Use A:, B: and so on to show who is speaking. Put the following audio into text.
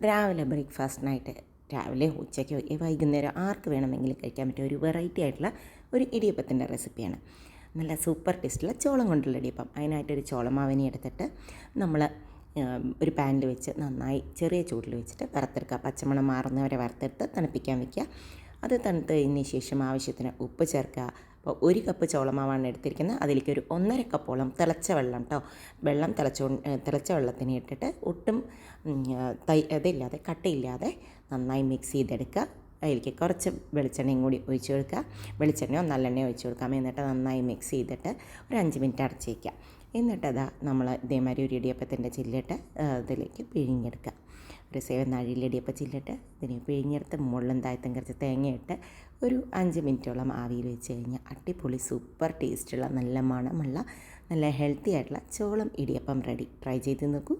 A: രാവിലെ ബ്രേക്ക്ഫാസ്റ്റിനായിട്ട് രാവിലെ ഉച്ചയ്ക്കോ വൈകുന്നേരം ആർക്ക് വേണമെങ്കിലും കഴിക്കാൻ പറ്റിയ ഒരു വെറൈറ്റി ആയിട്ടുള്ള ഒരു ഇടിയപ്പത്തിൻ്റെ റെസിപ്പിയാണ്. നല്ല സൂപ്പർ ടേസ്റ്റുള്ള ചോളം കൊണ്ടുള്ള ഇടിയപ്പം. അതിനായിട്ടൊരു ചോളമാവിനി എടുത്തിട്ട് നമ്മൾ ഒരു പാനിൽ വെച്ച് നന്നായി ചെറിയ ചൂടിൽ വെച്ചിട്ട് വറുത്തെടുക്കുക. പച്ചമണം മാറുന്നവരെ വറുത്തെടുത്ത് തണുപ്പിക്കാൻ വയ്ക്കുക. അത് തണുത്ത് കഴിഞ്ഞ ശേഷം ആവശ്യത്തിന് ഉപ്പ് ചേർക്കുക. അപ്പോൾ 1 കപ്പ് ചോളമാവാണ് എടുത്തിരിക്കുന്നത്. അതിലേക്ക് ഒരു 1.5 കപ്പോളം തിളച്ച വെള്ളം വെള്ളം തിളച്ച വെള്ളത്തിന് ഇട്ടിട്ട് ഒട്ടും ഇതില്ലാതെ കട്ടയില്ലാതെ നന്നായി മിക്സ് ചെയ്തെടുക്കുക. അതിലേക്ക് കുറച്ച് വെളിച്ചെണ്ണയും കൂടി ഒഴിച്ച് കൊടുക്കുക. വെളിച്ചെണ്ണയോ നല്ലെണ്ണയോ ഒഴിച്ച് കൊടുക്കാം. എന്നിട്ട് നന്നായി മിക്സ് ചെയ്തിട്ട് ഒരു 5 മിനിറ്റ് അടച്ച് വയ്ക്കുക. എന്നിട്ടതാ നമ്മൾ ഇതേമാതിരി ഒരു ഇടിയപ്പത്തിൻ്റെ ചില്ലിട്ട് അതിലേക്ക് പിഴിഞ്ഞെടുക്കുക. ഒരു 7 നാഴിയിൽ ഇടിയപ്പ ചില്ലിട്ട് ഇതിനെ പിഴിഞ്ഞെടുത്ത് മുകളിലും താഴത്തും കുറച്ച് തേങ്ങയിട്ട് ഒരു 5 മിനിറ്റോളം ആവിയിൽ വെച്ച് കഴിഞ്ഞാൽ അടിപൊളി സൂപ്പർ ടേസ്റ്റുള്ള നല്ല മണമുള്ള നല്ല ഹെൽത്തി ആയിട്ടുള്ള ചോളം ഇടിയപ്പം റെഡി. ട്രൈ ചെയ്ത് നോക്കൂ.